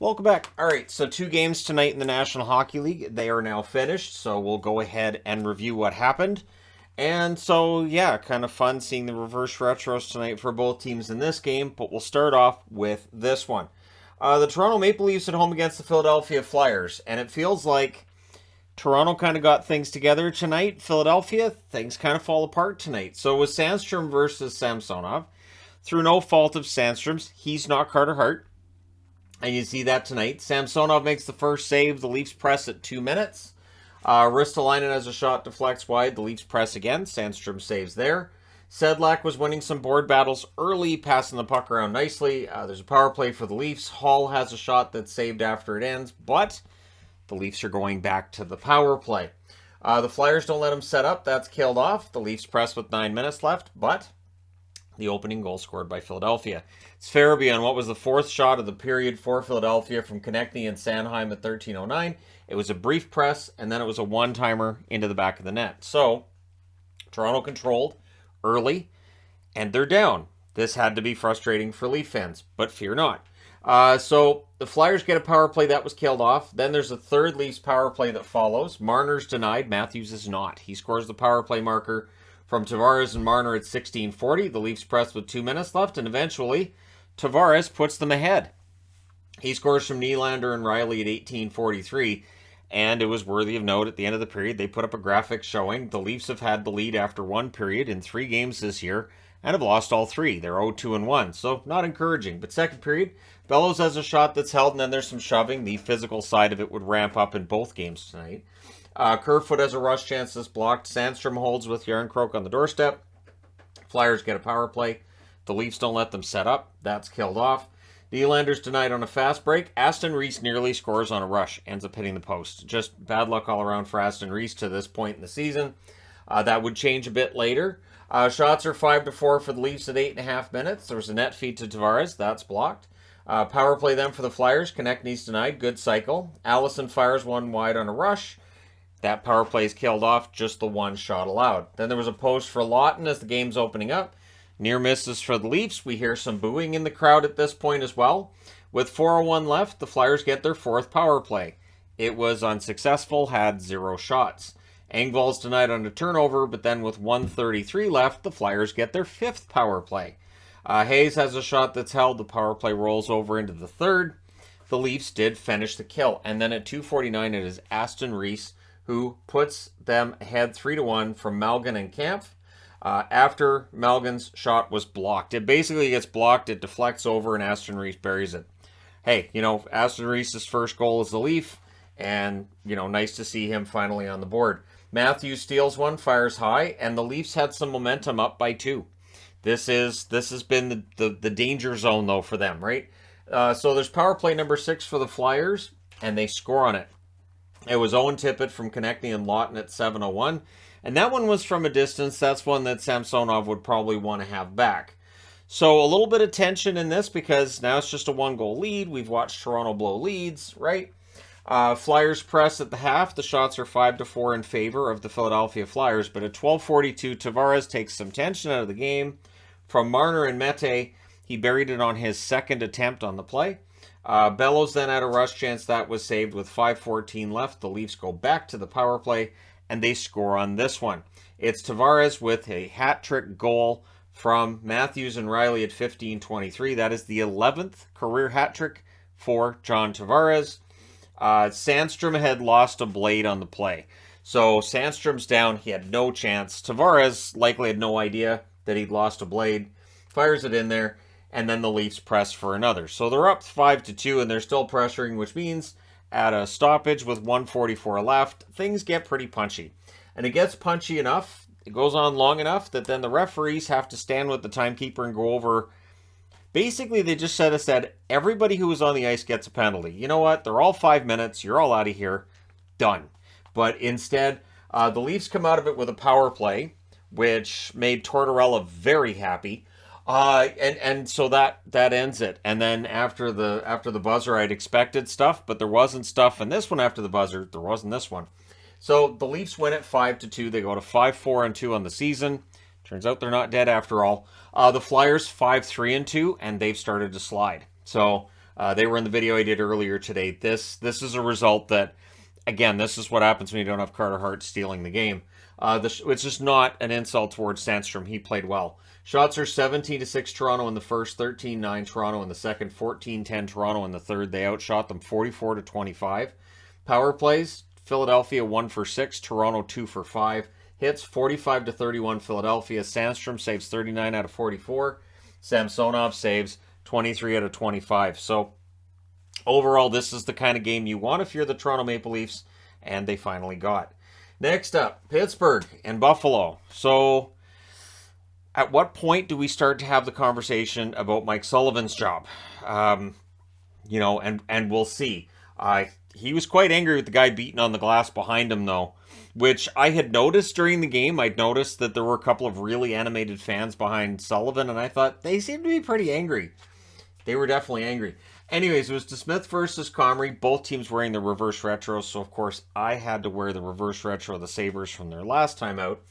Welcome back. All right, so 2 games tonight in the National Hockey League. They are now finished, so we'll go ahead and review what happened. And so, yeah, kind of fun seeing the reverse retros tonight for both teams in this game, but we'll start off with this one. The Toronto Maple Leafs at home against the Philadelphia Flyers, and it feels like Toronto kind of got things together tonight. Philadelphia, things kind of fall apart tonight. So with Sandstrom versus Samsonov, through no fault of Sandstrom's, he's not Carter Hart. And you see that tonight. Samsonov makes the first save. The Leafs press at 2 minutes. Ristolainen has a shot, deflects wide. The Leafs press again. Sandstrom saves there. Sedlak was winning some board battles early, passing the puck around nicely. There's a power play for the Leafs. Hall has a shot that's saved after it ends, but the Leafs are going back to the power play. The Flyers don't let them set up. That's killed off. The Leafs press with 9 minutes left, but the opening goal scored by Philadelphia. It's Fir Avenue on what was the 4th shot of the period for Philadelphia from Konechny and Sanheim at 13:09. It was a brief press, and then it was a one-timer into the back of the net. So, Toronto controlled early, and they're down. This had to be frustrating for Leaf fans, but fear not. So, the Flyers get a power play that was killed off. Then there's a third Leafs power play that follows. Marner's denied. Matthews is not. He scores the power play marker from Tavares and Marner at 16:40. The Leafs press with 2 minutes left, and eventually Tavares puts them ahead. He scores from Nylander and Riley at 18:43, and it was worthy of note at the end of the period. They put up a graphic showing the Leafs have had the lead after one period in 3 games this year and have lost all 3. They're 0-2-1, so not encouraging. But second period, Bellows has a shot that's held, and then there's some shoving. The physical side of it would ramp up in both games tonight. Kerfoot has a rush chance that's blocked. Sandstrom holds with Yarncroke on the doorstep. Flyers get a power play. The Leafs don't let them set up. That's killed off. Nylander's denied on a fast break. Aston Reese nearly scores on a rush. Ends up hitting the post. Just bad luck all around for Aston Reese to this point in the season. That would change a bit later. Shots are 5-4 for the Leafs at 8.5 minutes. There was a net feed to Tavares. That's blocked. Power play then for the Flyers. Konechny's denied. Good cycle. Allison fires one wide on a rush. That power play is killed off, just the one shot allowed. Then there was a post for Lawton as the game's opening up. Near misses for the Leafs. We hear some booing in the crowd at this point as well. With 4:01 left, the Flyers get their 4th power play. It was unsuccessful, had 0 shots. Engvall's denied on a turnover, but then with 1:33 left, the Flyers get their 5th power play. Hayes has a shot that's held. The power play rolls over into the 3rd. The Leafs did finish the kill. And then at 2:49, it is Aston Reese who puts them ahead 3-1 from Malgin and Kampf after Malgin's shot was blocked. It basically gets blocked, it deflects over, and Aston Reese buries it. Hey, Aston Reese's first goal is the Leaf, and, nice to see him finally on the board. Matthews steals one, fires high, and the Leafs had some momentum up by 2. This has been the danger zone, though, for them, right? So there's power play number 6 for the Flyers, and they score on it. It was Owen Tippett from Konechny and Lawton at 7:01. And that one was from a distance. That's one that Samsonov would probably want to have back. So a little bit of tension in this because now it's just a 1-goal lead. We've watched Toronto blow leads, right? Flyers press at the half. The shots are 5-4 in favor of the Philadelphia Flyers. But at 12:42, Tavares takes some tension out of the game. From Marner and Mete, he buried it on his 2nd attempt on the play. Bellows then had a rush chance that was saved with 5:14 left. The Leafs go back to the power play, and they score on this one. It's Tavares with a hat-trick goal from Matthews and Riley at 15:23. That is the 11th career hat-trick for John Tavares. Sandstrom had lost a blade on the play. So Sandstrom's down. He had no chance. Tavares likely had no idea that he'd lost a blade. Fires it in there. And then the Leafs press for another. So they're up 5-2, and they're still pressuring, which means at a stoppage with 1:44 left, things get pretty punchy. And it gets punchy enough, it goes on long enough, that then the referees have to stand with the timekeeper and go over. Basically, they just said, everybody who was on the ice gets a penalty. You know what? They're all 5 minutes. You're all out of here. Done. But instead, the Leafs come out of it with a power play, which made Tortorella very happy. And so that ends it. And then after the buzzer, I'd expected stuff, but there wasn't stuff. And this one after the buzzer, there wasn't this one. So the Leafs win at 5-2. They go to 5-4-2 on the season. Turns out they're not dead after all. The Flyers 5-3-2, and they've started to slide. So They were in the video I did earlier today. This is a result that, again, this is what happens when you don't have Carter Hart stealing the game. It's just not an insult towards Sandstrom. He played well. Shots are 17-6 Toronto in the first, 13-9 Toronto in the second, 14-10 Toronto in the third. They outshot them 44-25. Power plays, Philadelphia 1 for 6, Toronto 2 for 5. Hits 45-31 Philadelphia. Sandstrom saves 39 out of 44. Samsonov saves 23 out of 25. So overall, this is the kind of game you want if you're the Toronto Maple Leafs, and they finally got. Next up, Pittsburgh and Buffalo. So at what point do we start to have the conversation about Mike Sullivan's job? And we'll see. He was quite angry with the guy beating on the glass behind him, though, which I had noticed during the game. I'd noticed that there were a couple of really animated fans behind Sullivan, and I thought they seemed to be pretty angry. They were definitely angry. Anyways, it was DeSmith versus Comrie. Both teams wearing the reverse retro, so of course I had to wear the reverse retro of the Sabres from their last time out.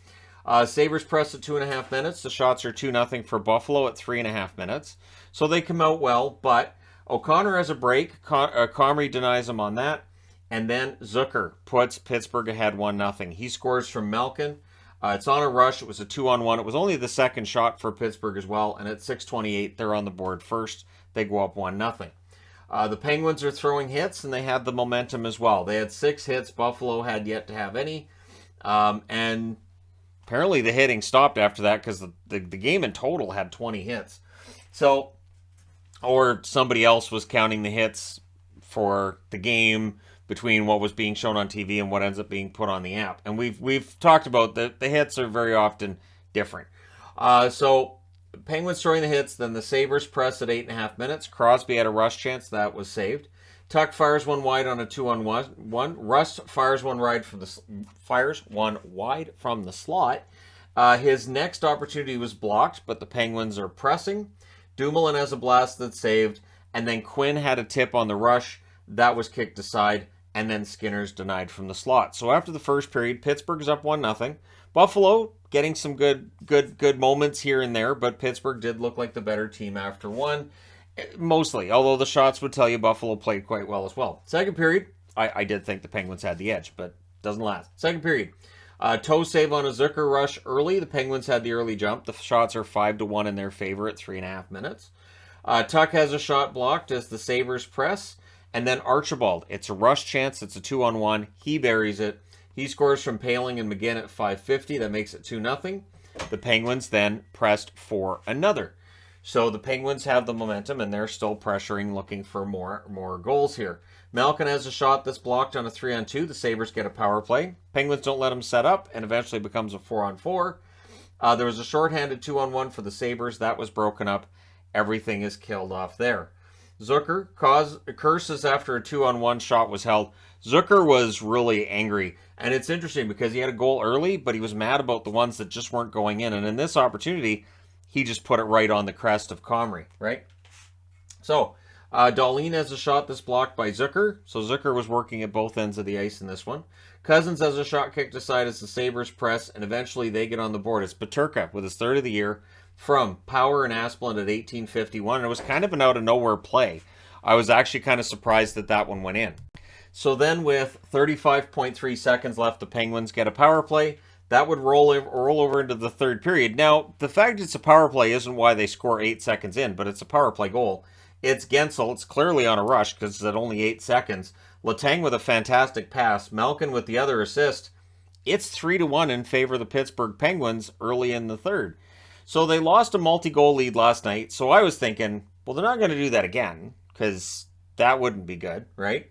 Sabres press at 2.5 minutes. The shots are 2-0 for Buffalo at 3.5 minutes. So they come out well, but O'Connor has a break. Comrie denies him on that. And then Zucker puts Pittsburgh ahead 1-0. He scores from Malkin. It's on a rush. It was a 2-on-1. It was only the second shot for Pittsburgh as well. And at 6:28, they're on the board first. They go up 1-0. The Penguins are throwing hits, and they had the momentum as well. They had 6 hits. Buffalo had yet to have any. And apparently the hitting stopped after that because the game in total had 20 hits. So, or somebody else was counting the hits for the game between what was being shown on TV and what ends up being put on the app. And we've talked about the hits are very often different. So Penguins throwing the hits, then the Sabres press at 8.5 minutes. Crosby had a rush chance. That was saved. Tuck fires one wide on a 2-on-1. Rust fires one wide from the slot. His next opportunity was blocked, but the Penguins are pressing. Dumoulin has a blast that's saved, and then Quinn had a tip on the rush. That was kicked aside, and then Skinner's denied from the slot. So after the first period, Pittsburgh's up 1-0. Buffalo getting some good moments here and there, but Pittsburgh did look like the better team after one. Mostly, although the shots would tell you Buffalo played quite well as well. Second period, I did think the Penguins had the edge, but doesn't last. Second period, toe save on a Zucker rush early. The Penguins had the early jump. The shots are 5-1 in their favor at 3.5 minutes. Tuck has a shot blocked as the Sabres press. And then Archibald, it's a rush chance. It's a 2-on-1. He buries it. He scores from Paling and McGinn at 5:50. That makes it 2-0. The Penguins then pressed for another. So the Penguins have the momentum, and they're still pressuring, looking for more goals here. Malkin has a shot that's blocked on a 3-on-2. The Sabres get a power play. Penguins don't let him set up, and eventually becomes a 4-on-4. There was a shorthanded 2-on-1 for the Sabres. That was broken up. Everything is killed off there. Zucker curses after a 2-on-1 shot was held. Zucker was really angry, and it's interesting because he had a goal early, but he was mad about the ones that just weren't going in. And in this opportunity, he just put it right on the crest of Comrie, right? So, Dahlin has a shot that's blocked by Zucker. So Zucker was working at both ends of the ice in this one. Cousins has a shot kicked aside as the Sabres press, and eventually they get on the board. It's Peterka with his third of the year from Power and Asplund at 18:51. And it was kind of an out-of-nowhere play. I was actually kind of surprised that that one went in. So then with 35.3 seconds left, the Penguins get a power play. That would roll over into the third period. Now, the fact it's a power play isn't why they score 8 seconds in, but it's a power play goal. It's Gensel. It's clearly on a rush because it's at only 8 seconds. Letang with a fantastic pass. Malkin with the other assist. It's 3-1 in favor of the Pittsburgh Penguins early in the third. So they lost a multi-goal lead last night. So I was thinking, well, they're not going to do that again because that wouldn't be good, right?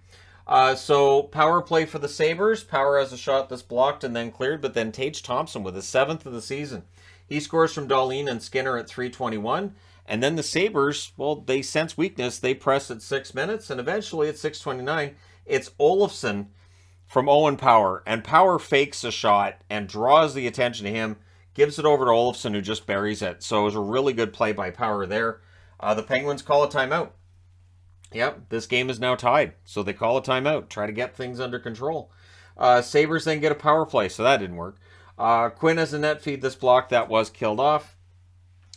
So power play for the Sabres. Power has a shot that's blocked and then cleared, but then Tage Thompson with his 7th of the season. He scores from Dahlin and Skinner at 3:21. And then the Sabres, well, they sense weakness. They press at 6 minutes, and eventually at 6:29, it's Olofsson from Owen Power. And Power fakes a shot and draws the attention to him, gives it over to Olofsson, who just buries it. So it was a really good play by Power there. The Penguins call a timeout. Yep, this game is now tied. So they call a timeout, try to get things under control. Sabres then get a power play, so that didn't work. Quinn has a net feed that's blocked. That was killed off.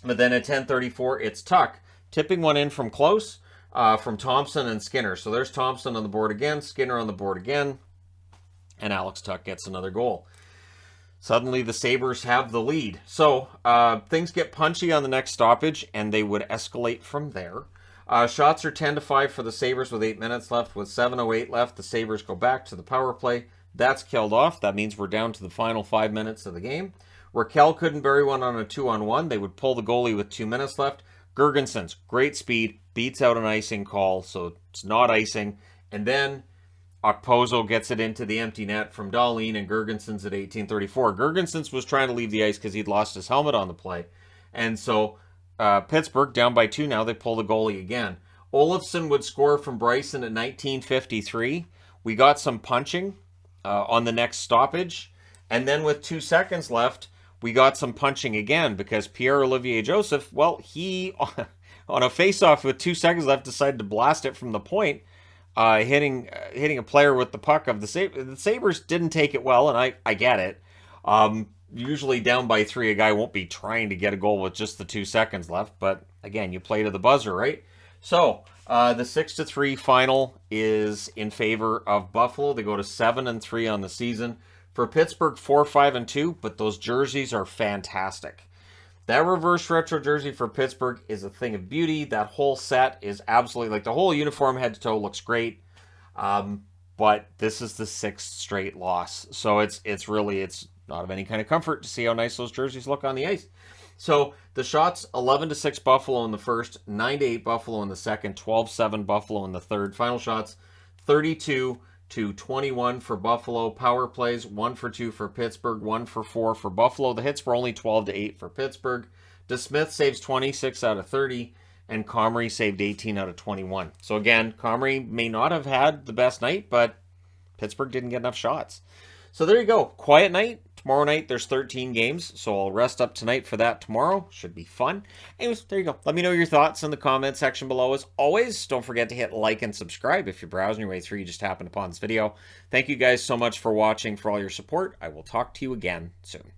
But then at 10:34, it's Tuck tipping one in from close. from Thompson and Skinner. So there's Thompson on the board again, Skinner on the board again, and Alex Tuch gets another goal. Suddenly the Sabres have the lead. So things get punchy on the next stoppage, and they would escalate from there. Shots are 10-5 for the Sabres with 8 minutes left. With 7:08 left, the Sabres go back to the power play. That's killed off. That means we're down to the final 5 minutes of the game. Raquel couldn't bury one on a 2-on-1. They would pull the goalie with 2 minutes left. Girgensons, great speed, beats out an icing call, so it's not icing. And then Okposo gets it into the empty net from Dahlin, and Girgensons at 18:34. Girgensons was trying to leave the ice because he'd lost his helmet on the play. And so Pittsburgh, down by 2 now, they pull the goalie again. Olofsson would score from Bryson at 19:53. We got some punching on the next stoppage. And then with 2 seconds left, we got some punching again because Pierre-Olivier Joseph, well, he, on a face-off with 2 seconds left, decided to blast it from the point, hitting a player with the puck of the Sabres. The Sabres didn't take it well, and I get it. Usually down by 3, a guy won't be trying to get a goal with just the 2 seconds left, but again, you play to the buzzer, right? So the 6-3 final is in favor of Buffalo. They go to 7-3 on the season. For Pittsburgh, 4-5-2, but those jerseys are fantastic. That reverse retro jersey for Pittsburgh is a thing of beauty. That whole set is absolutely, like, the whole uniform head to toe looks great. But this is the 6th straight loss. So it's not of any kind of comfort to see how nice those jerseys look on the ice. So the shots, 11-6 Buffalo in the first, 9-8 Buffalo in the second, 12-7 Buffalo in the third. Final shots, 32-21 for Buffalo. Power plays, 1 for 2 for Pittsburgh, 1 for 4 for Buffalo. The hits were only 12-8 for Pittsburgh. DeSmith saves 26 out of 30, and Comrie saved 18 out of 21. So again, Comrie may not have had the best night, but Pittsburgh didn't get enough shots. So there you go. Quiet night. Tomorrow night, there's 13 games, so I'll rest up tonight for that tomorrow. Should be fun. Anyways, there you go. Let me know your thoughts in the comment section below. As always, don't forget to hit like and subscribe if you're browsing your way through. You just happened upon this video. Thank you guys so much for watching, for all your support. I will talk to you again soon.